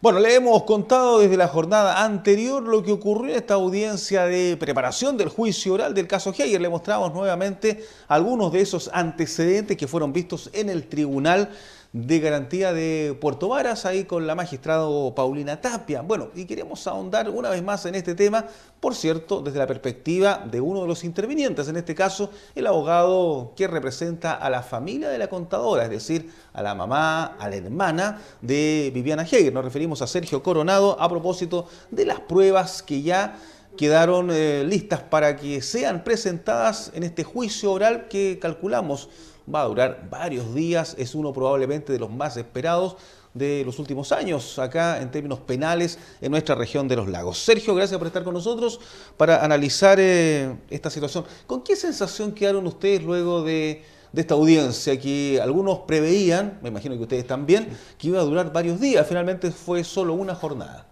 Bueno, le hemos contado desde la jornada anterior lo que ocurrió en esta audiencia de preparación del juicio oral del caso Haiger. Le mostramos nuevamente algunos de esos antecedentes que fueron vistos en el Tribunal de Garantía de Puerto Varas, ahí con la magistrada Paulina Tapia. Bueno, y queremos ahondar una vez más en este tema, por cierto, desde la perspectiva de uno de los intervinientes, en este caso, el abogado que representa a la familia de la contadora, es decir, a la mamá, a la hermana de Viviana Haiger. Nos referimos a Sergio Coronado a propósito de las pruebas que ya quedaron listas para que sean presentadas en este juicio oral que calculamos va a durar varios días. Es uno probablemente de los más esperados de los últimos años acá en términos penales en nuestra región de los lagos. Sergio, gracias por estar con nosotros para analizar esta situación. ¿Con qué sensación quedaron ustedes luego de esta audiencia que algunos preveían, me imagino que ustedes también, que iba a durar varios días? Finalmente fue solo una jornada.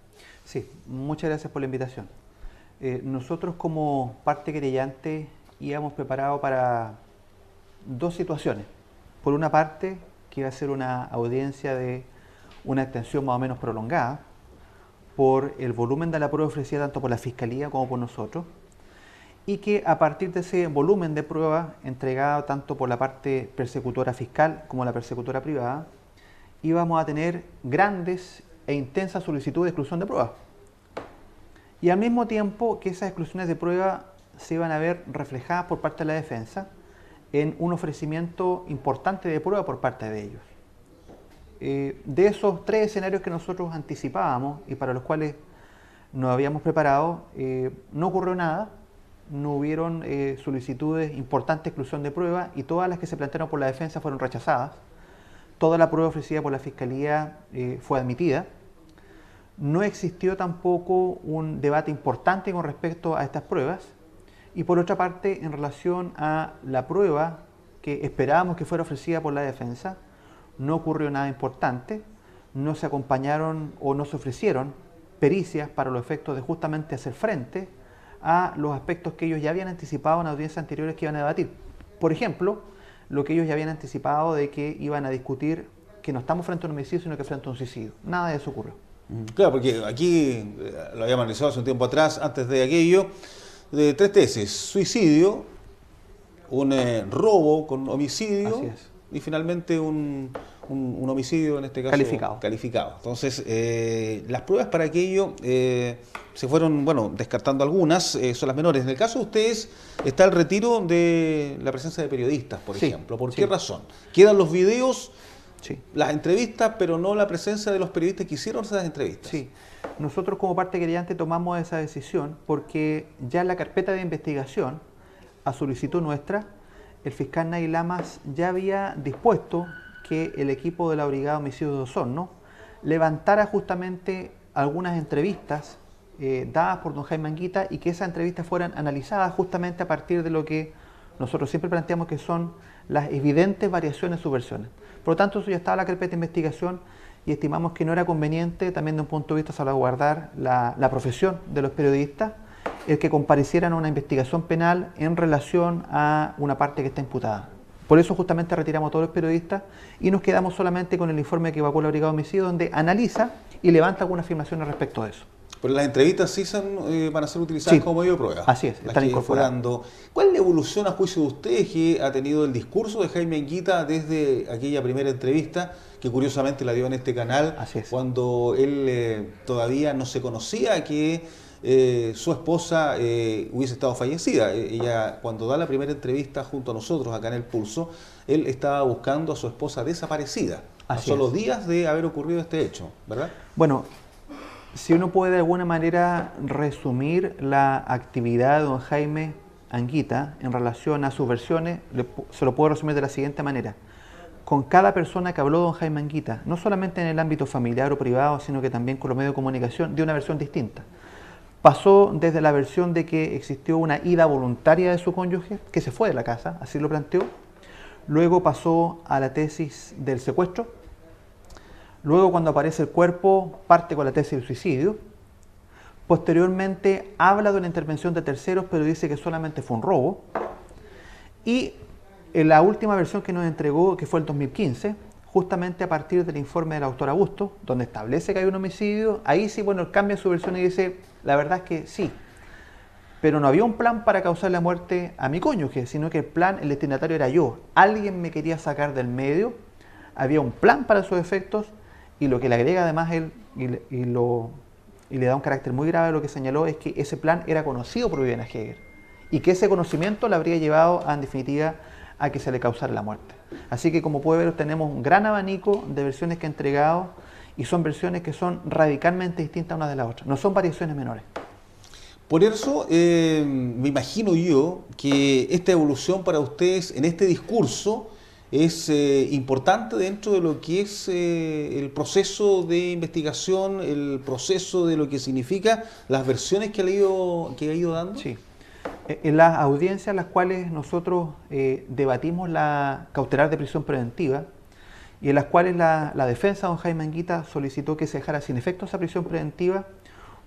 Sí, muchas gracias por la invitación. Nosotros como parte querellante íbamos preparados para dos situaciones. Por una parte, que iba a ser una audiencia de una extensión más o menos prolongada, por el volumen de la prueba ofrecida tanto por la Fiscalía como por nosotros, y que a partir de ese volumen de prueba entregado tanto por la parte persecutora fiscal como la persecutora privada, íbamos a tener grandes e intensas solicitudes de exclusión de prueba. Y al mismo tiempo que esas exclusiones de prueba se iban a ver reflejadas por parte de la defensa en un ofrecimiento importante de prueba por parte de ellos. De esos tres escenarios que nosotros anticipábamos y para los cuales nos habíamos preparado, no ocurrió nada, no hubieron solicitudes importantes de exclusión de prueba y todas las que se plantearon por la defensa fueron rechazadas. Toda la prueba ofrecida por la Fiscalía fue admitida. No existió tampoco un debate importante con respecto a estas pruebas. Y por otra parte, en relación a la prueba que esperábamos que fuera ofrecida por la defensa, no ocurrió nada importante, no se acompañaron o no se ofrecieron pericias para los efectos de justamente hacer frente a los aspectos que ellos ya habían anticipado en audiencias anteriores que iban a debatir. Por ejemplo, lo que ellos ya habían anticipado de que iban a discutir que no estamos frente a un homicidio, sino que frente a un suicidio. Nada de eso ocurrió. Claro, porque aquí lo habíamos analizado hace un tiempo atrás, antes de aquello, de tres tesis: suicidio, un robo con homicidio y finalmente un homicidio, en este caso calificado. Entonces, las pruebas para aquello se fueron, bueno, descartando algunas, son las menores. En el caso de ustedes está el retiro de la presencia de periodistas, por ejemplo. ¿Por qué razón? Quedan los videos, las entrevistas, pero no la presencia de los periodistas que hicieron esas entrevistas. Sí. Nosotros como parte querellante tomamos esa decisión porque ya en la carpeta de investigación, a solicitud nuestra, el fiscal Nay Lamas ya había dispuesto que el equipo de la Brigada de Homicidios de Osorno levantara justamente algunas entrevistas dadas por don Jaime Anguita y que esas entrevistas fueran analizadas justamente a partir de lo que nosotros siempre planteamos que son las evidentes variaciones en sus versiones. Por lo tanto, eso ya estaba en la carpeta de investigación y estimamos que no era conveniente, también de un punto de vista salvaguardar la profesión de los periodistas, el que comparecieran a una investigación penal en relación a una parte que está imputada. Por eso justamente retiramos a todos los periodistas y nos quedamos solamente con el informe que evacuó la Brigada de Homicidio, donde analiza y levanta algunas afirmaciones respecto de eso. Pero las entrevistas sí van a ser utilizadas como medio de prueba. Así es, están incorporando. ¿Cuál es la evolución a juicio de ustedes que ha tenido el discurso de Jaime Anguita desde aquella primera entrevista, que curiosamente la dio en este canal, cuando él todavía no se conocía que su esposa hubiese estado fallecida? Ella, cuando da la primera entrevista junto a nosotros acá en El Pulso, él estaba buscando a su esposa desaparecida, a solo días de haber ocurrido este hecho, ¿verdad? Bueno, si uno puede de alguna manera resumir la actividad de don Jaime Anguita en relación a sus versiones, se lo puedo resumir de la siguiente manera. Con cada persona que habló don Jaime Anguita, no solamente en el ámbito familiar o privado, sino que también con los medios de comunicación, dio una versión distinta. Pasó desde la versión de que existió una ida voluntaria de su cónyuge, que se fue de la casa, así lo planteó. Luego pasó a la tesis del secuestro. Luego, cuando aparece el cuerpo, parte con la tesis del suicidio. Posteriormente, habla de una intervención de terceros, pero dice que solamente fue un robo. Y en la última versión que nos entregó, que fue el 2015, justamente a partir del informe del autor Augusto, donde establece que hay un homicidio. Ahí sí, bueno, él cambia su versión y dice, la verdad es que sí, pero no había un plan para causar la muerte a mi cónyuge, sino que el plan, el destinatario era yo. Alguien me quería sacar del medio, había un plan para sus efectos, y lo que le agrega además él, y le da un carácter muy grave a lo que señaló, es que ese plan era conocido por Viviana Heger, y que ese conocimiento le habría llevado, en definitiva, a que se le causara la muerte. Así que, como puede ver, tenemos un gran abanico de versiones que ha entregado, y son versiones que son radicalmente distintas unas de las otras, no son variaciones menores. Por eso, me imagino yo que esta evolución para ustedes en este discurso es importante dentro de lo que es el proceso de investigación, el proceso de lo que significa las versiones que ha ido dando. Sí. En las audiencias en las cuales nosotros debatimos la cautelar de prisión preventiva y en las cuales la defensa de don Jaime Anguita solicitó que se dejara sin efecto esa prisión preventiva,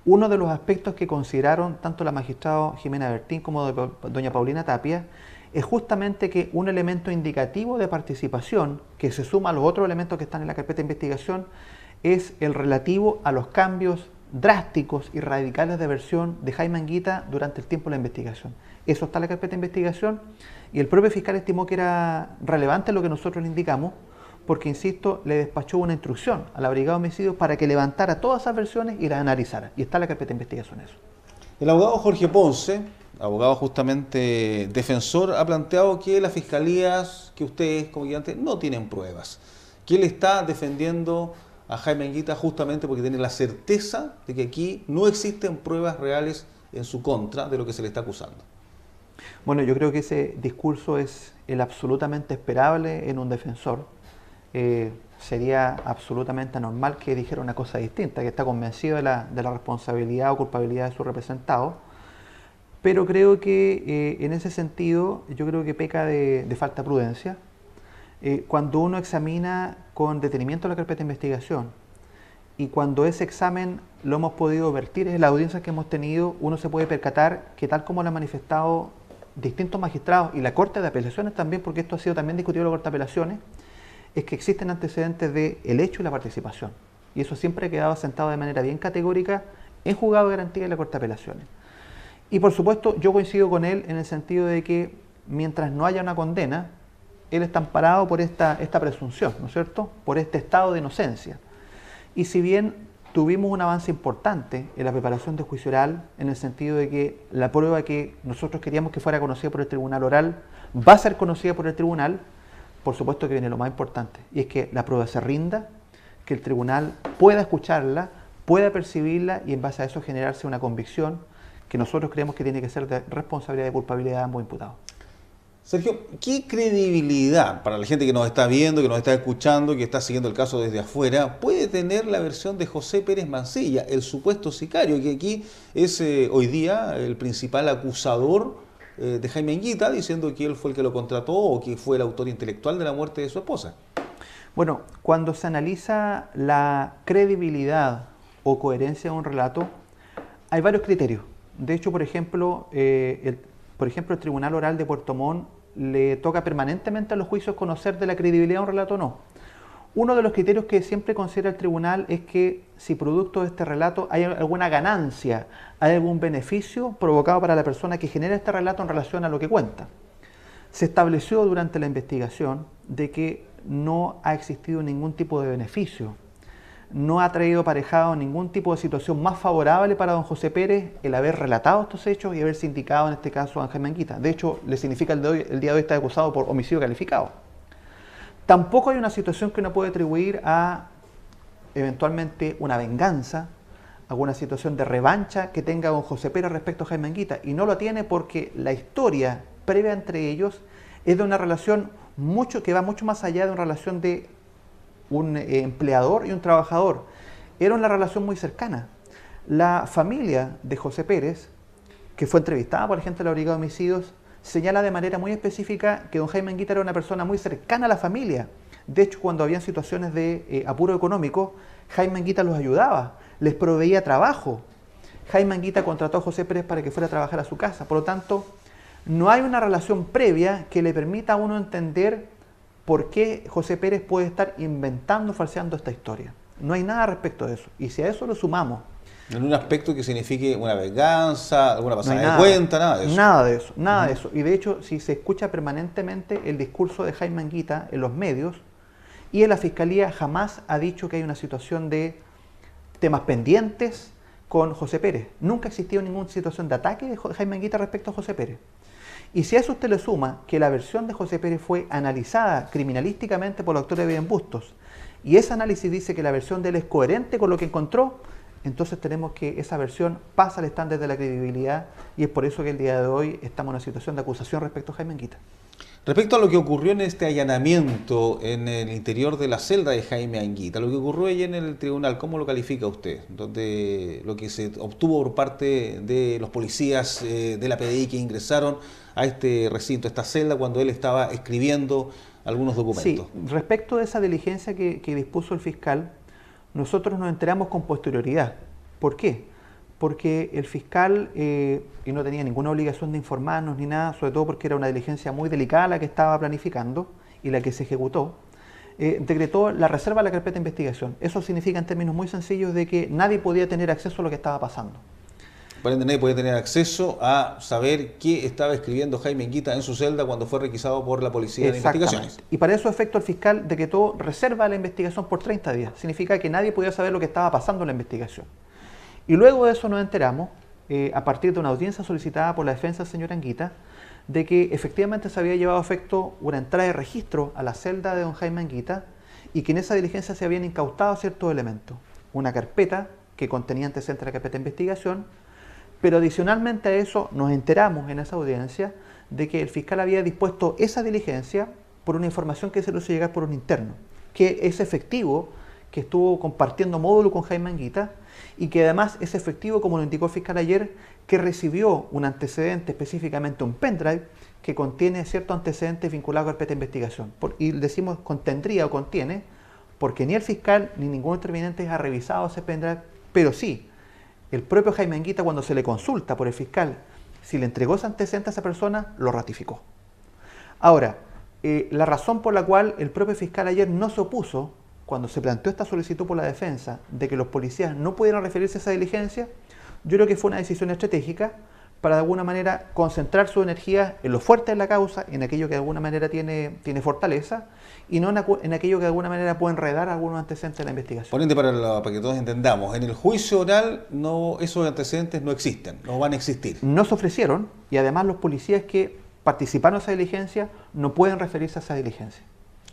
uno de los aspectos que consideraron tanto la magistrada Jimena Bertín como doña Paulina Tapia es justamente que un elemento indicativo de participación que se suma a los otros elementos que están en la carpeta de investigación es el relativo a los cambios drásticos y radicales de versión de Jaime Anguita durante el tiempo de la investigación. Eso está en la carpeta de investigación y el propio fiscal estimó que era relevante lo que nosotros le indicamos porque, insisto, le despachó una instrucción a la Brigada de Homicidios para que levantara todas esas versiones y las analizara. Y está en la carpeta de investigación eso. El abogado Jorge Ponce, abogado justamente defensor, ha planteado que las fiscalías, que ustedes como guiantes, no tienen pruebas. Que él está defendiendo a Jaime Anguita justamente porque tiene la certeza de que aquí no existen pruebas reales en su contra de lo que se le está acusando. Bueno, yo creo que ese discurso es el absolutamente esperable en un defensor. Sería absolutamente anormal que dijera una cosa distinta, que está convencido de la responsabilidad o culpabilidad de su representado, pero creo que en ese sentido yo creo que peca de falta de prudencia. Cuando uno examina con detenimiento la carpeta de investigación y cuando ese examen lo hemos podido vertir en las audiencias que hemos tenido, uno se puede percatar que, tal como lo han manifestado distintos magistrados y la Corte de Apelaciones también, porque esto ha sido también discutido en la Corte de Apelaciones, es que existen antecedentes del hecho y la participación. Y eso siempre ha quedado asentado de manera bien categórica en juzgado de garantía de la Corte de Apelaciones. Y por supuesto, yo coincido con él en el sentido de que mientras no haya una condena, él está amparado por esta presunción, ¿no es cierto?, por este estado de inocencia. Y si bien tuvimos un avance importante en la preparación de juicio oral, en el sentido de que la prueba que nosotros queríamos que fuera conocida por el tribunal oral va a ser conocida por el tribunal, por supuesto que viene lo más importante, y es que la prueba se rinda, que el tribunal pueda escucharla, pueda percibirla y en base a eso generarse una convicción que nosotros creemos que tiene que ser de responsabilidad y culpabilidad de ambos imputados. Sergio, ¿qué credibilidad para la gente que nos está viendo, que nos está escuchando, que está siguiendo el caso desde afuera, puede tener la versión de José Pérez Mancilla, el supuesto sicario, que aquí es hoy día el principal acusador de Jaime Anguita, diciendo que él fue el que lo contrató o que fue el autor intelectual de la muerte de su esposa? Bueno, cuando se analiza la credibilidad o coherencia de un relato, hay varios criterios. De hecho, por ejemplo, el Tribunal Oral de Puerto Montt le toca permanentemente a los juicios conocer de la credibilidad de un relato o no. Uno de los criterios que siempre considera el tribunal es que si producto de este relato hay alguna ganancia, hay algún beneficio provocado para la persona que genera este relato en relación a lo que cuenta. Se estableció durante la investigación de que no ha existido ningún tipo de beneficio, no ha traído aparejado ningún tipo de situación más favorable para don José Pérez el haber relatado estos hechos y haberse indicado en este caso a Jaime Anguita. De hecho, le significa el día de hoy estar acusado por homicidio calificado. Tampoco hay una situación que uno puede atribuir a eventualmente una venganza, alguna situación de revancha que tenga don José Pérez respecto a Jaime Anguita, y no lo tiene porque la historia previa entre ellos es de una relación que va mucho más allá de una relación de un empleador y un trabajador. Era una relación muy cercana. La familia de José Pérez, que fue entrevistada por la gente de la Brigada de Homicidios, señala de manera muy específica que don Jaime Anguita era una persona muy cercana a la familia. De hecho, cuando habían situaciones de apuro económico, Jaime Anguita los ayudaba, les proveía trabajo. Jaime Anguita contrató a José Pérez para que fuera a trabajar a su casa. Por lo tanto, no hay una relación previa que le permita a uno entender por qué José Pérez puede estar inventando, falseando esta historia. No hay nada respecto de eso. Y si a eso lo sumamos... En un aspecto que signifique una venganza, alguna No hay pasada de nada, cuenta, nada de eso. nada de eso, nada de eso. Y de hecho, si se escucha permanentemente el discurso de Jaime Anguita en los medios, y en la Fiscalía jamás ha dicho que hay una situación de temas pendientes con José Pérez. Nunca ha existido ninguna situación de ataque de Jaime Anguita respecto a José Pérez. Y si a eso usted le suma que la versión de José Pérez fue analizada criminalísticamente por los actores de Bien Bustos, y ese análisis dice que la versión de él es coherente con lo que encontró, entonces tenemos que esa versión pasa al estándar de la credibilidad, y es por eso que el día de hoy estamos en una situación de acusación respecto a Jaime Anguita. Respecto a lo que ocurrió en este allanamiento en el interior de la celda de Jaime Anguita, lo que ocurrió allí en el tribunal, ¿cómo lo califica usted? Donde lo que se obtuvo por parte de los policías de la PDI que ingresaron a este recinto, a esta celda, cuando él estaba escribiendo algunos documentos. Sí, respecto de esa diligencia que dispuso el fiscal, nosotros nos enteramos con posterioridad. ¿Por qué? Porque el fiscal, y no tenía ninguna obligación de informarnos ni nada, sobre todo porque era una diligencia muy delicada la que estaba planificando y la que se ejecutó, decretó la reserva de la carpeta de investigación. Eso significa en términos muy sencillos de que nadie podía tener acceso a lo que estaba pasando. Por ende, nadie puede tener acceso a saber qué estaba escribiendo Jaime Anguita en su celda cuando fue requisado por la Policía de Investigaciones. Y para eso efecto el fiscal decretó reserva de la investigación por 30 días. Significa que nadie podía saber lo que estaba pasando en la investigación. Y luego de eso nos enteramos, a partir de una audiencia solicitada por la defensa del señor Anguita, de que efectivamente se había llevado a efecto una entrada de registro a la celda de don Jaime Anguita y que en esa diligencia se habían incautado ciertos elementos. Una carpeta que contenía antecedentes de la carpeta de investigación, pero adicionalmente a eso nos enteramos en esa audiencia de que el fiscal había dispuesto esa diligencia por una información que se le hizo llegar por un interno, que es efectivo, que estuvo compartiendo módulo con Jaime Anguita y que además es efectivo, como lo indicó el fiscal ayer, que recibió un antecedente, específicamente un pendrive, que contiene ciertos antecedentes vinculados a la carpeta de investigación. Y decimos contendría o contiene, porque ni el fiscal ni ningún interviniente ha revisado ese pendrive, pero sí, el propio Jaime Anguita, cuando se le consulta por el fiscal si le entregó ese antecedente a esa persona, lo ratificó. Ahora, la razón por la cual el propio fiscal ayer no se opuso cuando se planteó esta solicitud por la defensa de que los policías no pudieran referirse a esa diligencia, yo creo que fue una decisión estratégica para de alguna manera concentrar su energía en lo fuerte de la causa, en aquello que de alguna manera tiene fortaleza, y no en aquello que de alguna manera puede enredar algunos antecedentes de la investigación. Por ende, para que todos entendamos, en el juicio oral esos antecedentes no existen, no van a existir. No se ofrecieron, y además los policías que participaron en esa diligencia no pueden referirse a esa diligencia.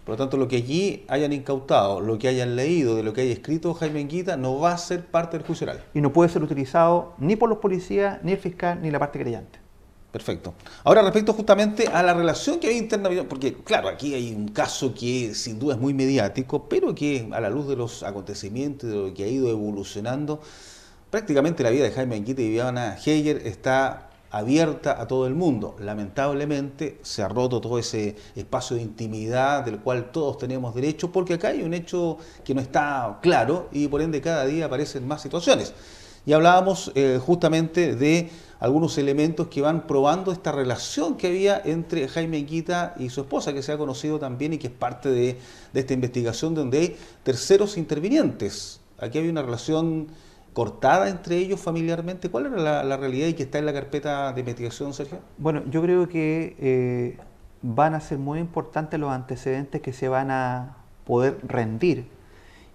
Por lo tanto, lo que allí hayan incautado, lo que hayan leído, de lo que haya escrito Jaime Anguita, no va a ser parte del juicio oral. Y no puede ser utilizado ni por los policías, ni el fiscal, ni la parte creyente. Perfecto. Ahora, respecto justamente a la relación que hay interna, porque claro, aquí hay un caso que sin duda es muy mediático, pero que a la luz de los acontecimientos, de lo que ha ido evolucionando, prácticamente la vida de Jaime Anguita y Viviana Heyer está abierta a todo el mundo. Lamentablemente se ha roto todo ese espacio de intimidad del cual todos tenemos derecho, porque acá hay un hecho que no está claro y por ende cada día aparecen más situaciones. Y hablábamos justamente de algunos elementos que van probando esta relación que había entre Jaime Anguita y su esposa, que se ha conocido también y que es parte de esta investigación donde hay terceros intervinientes. Aquí había una relación cortada entre ellos familiarmente. ¿Cuál era la realidad y que está en la carpeta de investigación, Sergio? Bueno, yo creo que van a ser muy importantes los antecedentes que se van a poder rendir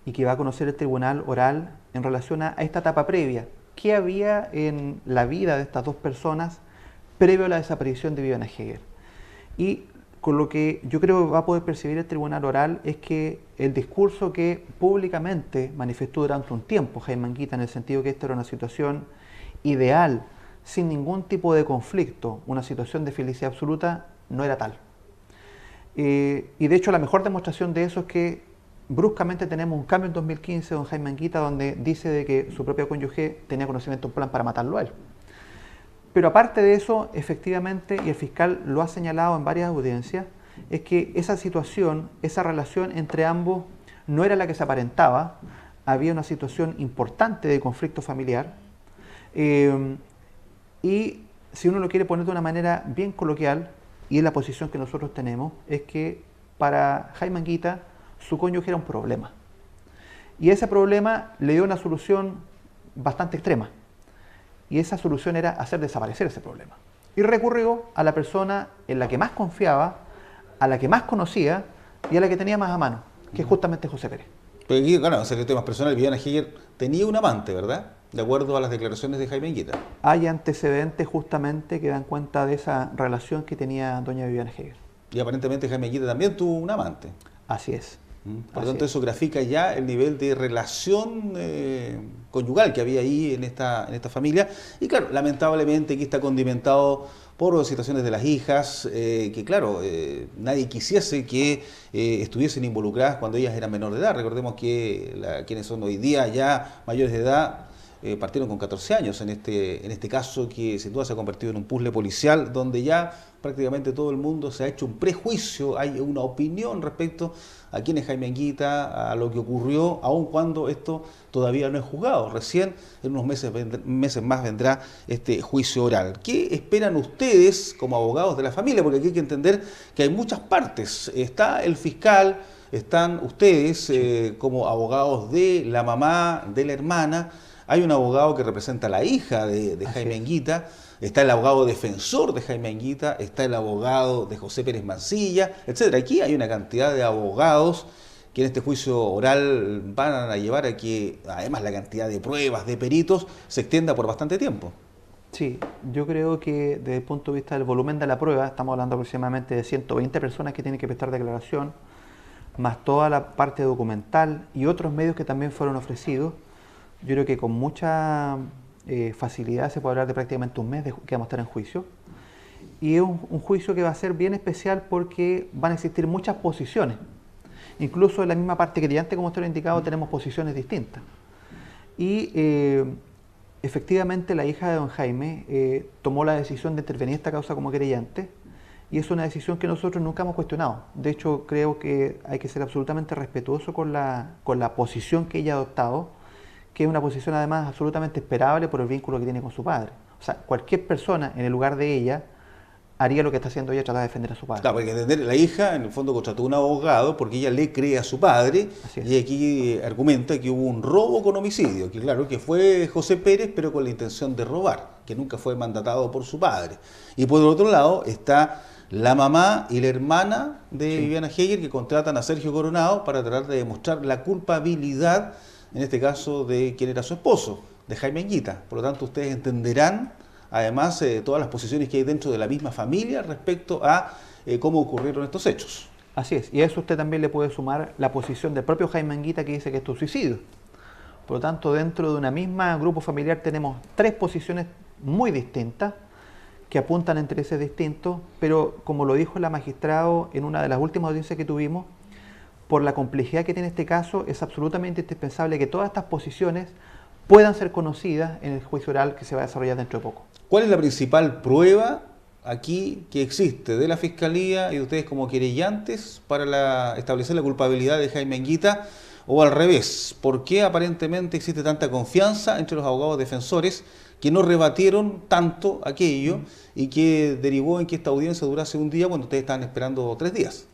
y que va a conocer el tribunal oral en relación a esta etapa previa. ¿Qué había en la vida de estas dos personas previo a la desaparición de Viviana Heyer? Y con lo que yo creo que va a poder percibir el tribunal oral es que el discurso que públicamente manifestó durante un tiempo Jaime Anguita, en el sentido que esta era una situación ideal, sin ningún tipo de conflicto, una situación de felicidad absoluta, no era tal. Y de hecho la mejor demostración de eso es que bruscamente tenemos un cambio en 2015 de don Jaime Anguita, donde dice de que su propio cónyuge tenía conocimiento de un plan para matarlo a él. Pero aparte de eso, efectivamente, y el fiscal lo ha señalado en varias audiencias, es que esa situación, esa relación entre ambos no era la que se aparentaba, había una situación importante de conflicto familiar, y si uno lo quiere poner de una manera bien coloquial, y es la posición que nosotros tenemos, es que para Jaime Anguita su cónyuge era un problema. Y ese problema le dio una solución bastante extrema. Y esa solución era hacer desaparecer ese problema. Y recurrió a la persona en la que más confiaba, a la que más conocía y a la que tenía más a mano, que es justamente José Pérez. Pero aquí, claro, en secreto más personal, Viviana Heger tenía un amante, ¿verdad? De acuerdo a las declaraciones de Jaime Anguita. Hay antecedentes justamente que dan cuenta de esa relación que tenía doña Viviana Heger. Y aparentemente Jaime Anguita también tuvo un amante. Así es. Por lo tanto, eso grafica ya el nivel de relación conyugal que había ahí en esta familia. Y claro, lamentablemente aquí está condimentado por situaciones de las hijas, que claro, nadie quisiese que estuviesen involucradas cuando ellas eran menores de edad. Recordemos que quienes son hoy día ya mayores de edad partieron con 14 años en este caso, que sin duda se ha convertido en un puzzle policial donde ya prácticamente todo el mundo se ha hecho un prejuicio, hay una opinión respecto a quién es Jaime Anguita, a lo que ocurrió, aun cuando esto todavía no es juzgado. Recién en unos meses más vendrá este juicio oral. ¿Qué esperan ustedes como abogados de la familia? Porque aquí hay que entender que hay muchas partes. Está el fiscal, están ustedes como abogados de la mamá, de la hermana. Hay un abogado que representa a la hija de Jaime Anguita, está el abogado defensor de Jaime Anguita, está el abogado de José Pérez Mancilla, etcétera. Aquí hay una cantidad de abogados que en este juicio oral van a llevar a que, además, la cantidad de pruebas, de peritos, se extienda por bastante tiempo. Sí, yo creo que desde el punto de vista del volumen de la prueba, estamos hablando aproximadamente de 120 personas que tienen que prestar declaración, más toda la parte documental y otros medios que también fueron ofrecidos. Yo creo que con mucha facilidad se puede hablar de prácticamente un mes que vamos a estar en juicio. Y es un juicio que va a ser bien especial porque van a existir muchas posiciones. Incluso en la misma parte querellante, como usted lo ha indicado, tenemos posiciones distintas. Y efectivamente la hija de don Jaime tomó la decisión de intervenir esta causa como querellante y es una decisión que nosotros nunca hemos cuestionado. De hecho, creo que hay que ser absolutamente respetuoso con la posición que ella ha adoptado, que es una posición además absolutamente esperable por el vínculo que tiene con su padre. O sea, cualquier persona en el lugar de ella haría lo que está haciendo ella, tratar de defender a su padre. Claro, porque entender, la hija en el fondo contrató a un abogado porque ella le cree a su padre y aquí argumenta que hubo un robo con homicidio, que claro, que fue José Pérez pero con la intención de robar, que nunca fue mandatado por su padre. Y por el otro lado está la mamá y la hermana de Viviana Heger que contratan a Sergio Coronado para tratar de demostrar la culpabilidad, en este caso, de quien era su esposo, de Jaime Anguita. Por lo tanto, ustedes entenderán, además, todas las posiciones que hay dentro de la misma familia respecto a cómo ocurrieron estos hechos. Así es, y a eso usted también le puede sumar la posición del propio Jaime Anguita que dice que esto es suicidio. Por lo tanto, dentro de una misma grupo familiar tenemos tres posiciones muy distintas que apuntan a intereses distintos, pero como lo dijo la magistrado en una de las últimas audiencias que tuvimos, por la complejidad que tiene este caso, es absolutamente indispensable que todas estas posiciones puedan ser conocidas en el juicio oral que se va a desarrollar dentro de poco. ¿Cuál es la principal prueba aquí que existe de la Fiscalía y de ustedes como querellantes para establecer la culpabilidad de Jaime Anguita? O al revés, ¿por qué aparentemente existe tanta confianza entre los abogados defensores que no rebatieron tanto aquello y que derivó en que esta audiencia durase un día cuando ustedes estaban esperando 3 días?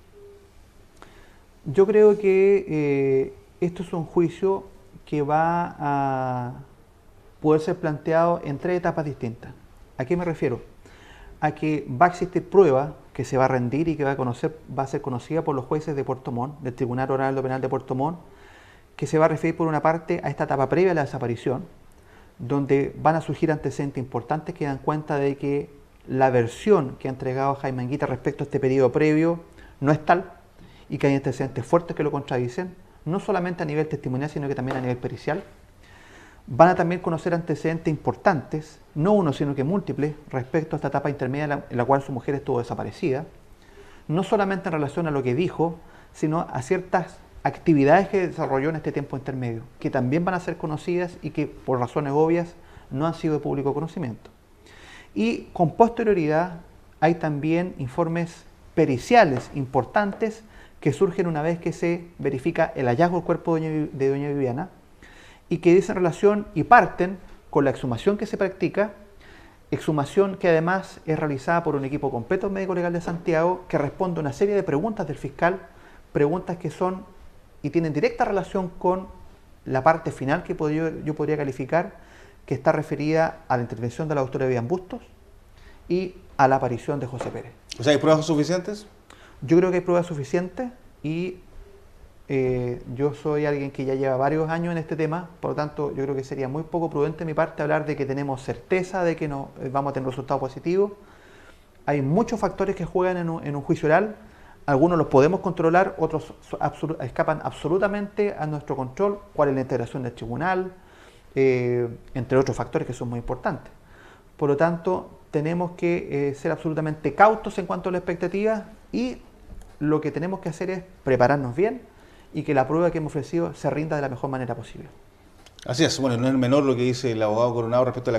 Yo creo que esto es un juicio que va a poder ser planteado en 3 etapas distintas. ¿A qué me refiero? A que va a existir prueba que se va a rendir y que va a ser conocida por los jueces de Puerto Montt, del Tribunal Oral Penal de Puerto Montt, que se va a referir por una parte a esta etapa previa a la desaparición, donde van a surgir antecedentes importantes que dan cuenta de que la versión que ha entregado Jaime Anguita respecto a este periodo previo no es tal, y que hay antecedentes fuertes que lo contradicen, no solamente a nivel testimonial, sino que también a nivel pericial. Van a también conocer antecedentes importantes, no uno, sino que múltiples, respecto a esta etapa intermedia en la cual su mujer estuvo desaparecida, no solamente en relación a lo que dijo, sino a ciertas actividades que desarrolló en este tiempo intermedio, que también van a ser conocidas y que, por razones obvias, no han sido de público conocimiento. Y con posterioridad hay también informes periciales importantes que surgen una vez que se verifica el hallazgo del cuerpo de doña Viviana y que dicen relación y parten con la exhumación que se practica exhumación que además es realizada por un equipo completo médico legal de Santiago que responde a una serie de preguntas del fiscal, preguntas que son y tienen directa relación con la parte final que yo podría calificar, que está referida a la intervención de la doctora Vivian Bustos y a la aparición de José Pérez. O sea, ¿hay pruebas suficientes? Yo creo que hay pruebas suficientes y yo soy alguien que ya lleva varios años en este tema, por lo tanto yo creo que sería muy poco prudente de mi parte hablar de que tenemos certeza de que no vamos a tener resultados positivos. Hay muchos factores que juegan en un juicio oral, algunos los podemos controlar, otros escapan absolutamente a nuestro control, cuál es la integración del tribunal, entre otros factores que son muy importantes. Por lo tanto, tenemos que ser absolutamente cautos en cuanto a la expectativa y lo que tenemos que hacer es prepararnos bien y que la prueba que hemos ofrecido se rinda de la mejor manera posible. Así es, bueno, no es menor lo que dice el abogado Coronado respecto a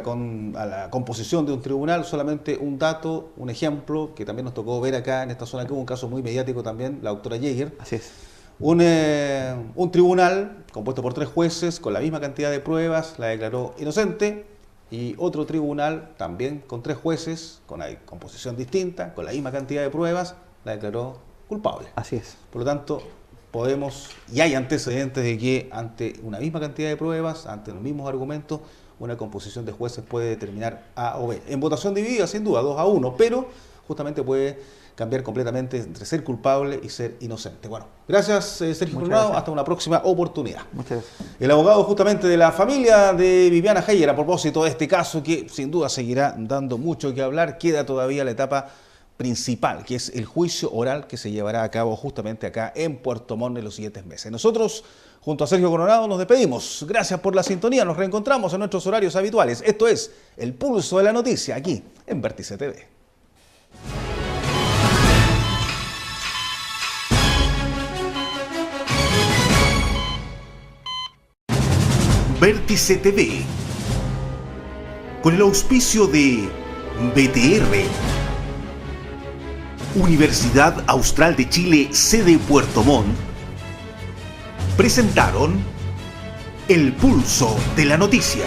la composición de un tribunal, solamente un dato, un ejemplo, que también nos tocó ver acá en esta zona, que hubo un caso muy mediático también, la doctora Jäger. Así es. Un tribunal compuesto por 3 jueces con la misma cantidad de pruebas, la declaró inocente, y otro tribunal también con 3 jueces, con la composición distinta, con la misma cantidad de pruebas, la declaró culpable. Así es. Por lo tanto, podemos, y hay antecedentes de que ante una misma cantidad de pruebas, ante los mismos argumentos, una composición de jueces puede determinar A o B. En votación dividida, sin duda, 2-1, pero justamente puede cambiar completamente entre ser culpable y ser inocente. Bueno, gracias Sergio Coronado, hasta una próxima oportunidad. Muchas gracias. El abogado justamente de la familia de Viviana Jäger, a propósito de este caso que sin duda seguirá dando mucho que hablar, queda todavía la etapa principal, que es el juicio oral que se llevará a cabo justamente acá en Puerto Montt en los siguientes meses. Nosotros, junto a Sergio Coronado, nos despedimos. Gracias por la sintonía. Nos reencontramos en nuestros horarios habituales. Esto es El Pulso de la Noticia, aquí en Vértice TV. Vértice TV, con el auspicio de BTR, Universidad Austral de Chile, sede Puerto Montt, presentaron El Pulso de la Noticia.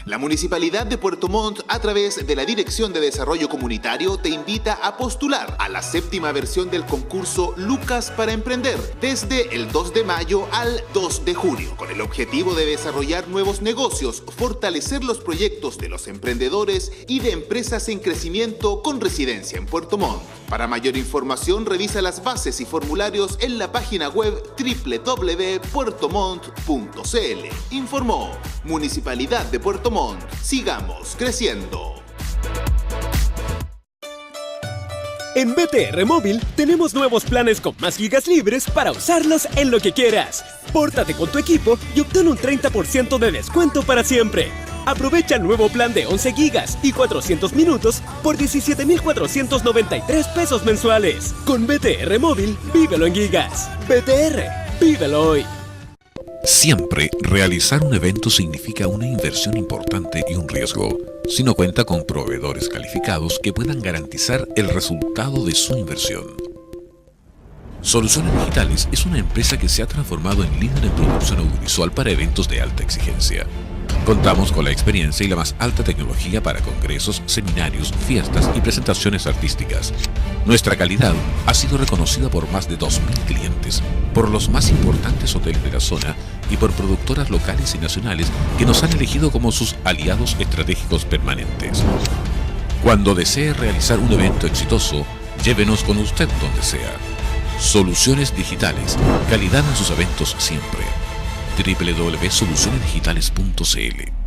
La Municipalidad de Puerto Montt, a través de la Dirección de Desarrollo Comunitario, te invita a postular a la 7ª versión del concurso Lucas para Emprender, desde el 2 de mayo al 2 de junio, con el objetivo de desarrollar nuevos negocios, fortalecer los proyectos de los emprendedores y de empresas en crecimiento con residencia en Puerto Montt. Para mayor información, revisa las bases y formularios en la página web www.puertomont.cl. Informó Municipalidad de Puerto Montt. Sigamos creciendo. En BTR Móvil tenemos nuevos planes con más gigas libres para usarlos en lo que quieras. Pórtate con tu equipo y obtén un 30% de descuento para siempre. Aprovecha el nuevo plan de 11 gigas y 400 minutos por 17,493 pesos mensuales. Con BTR Móvil, vívelo en gigas. BTR, vívelo hoy. Siempre realizar un evento significa una inversión importante y un riesgo, si no cuenta con proveedores calificados que puedan garantizar el resultado de su inversión. Soluciones Digitales es una empresa que se ha transformado en líder en producción audiovisual para eventos de alta exigencia. Contamos con la experiencia y la más alta tecnología para congresos, seminarios, fiestas y presentaciones artísticas. Nuestra calidad ha sido reconocida por más de 2.000 clientes, por los más importantes hoteles de la zona y por productoras locales y nacionales que nos han elegido como sus aliados estratégicos permanentes. Cuando desee realizar un evento exitoso, llévenos con usted donde sea. Soluciones Digitales, calidad en sus eventos siempre. www.solucionesdigitales.cl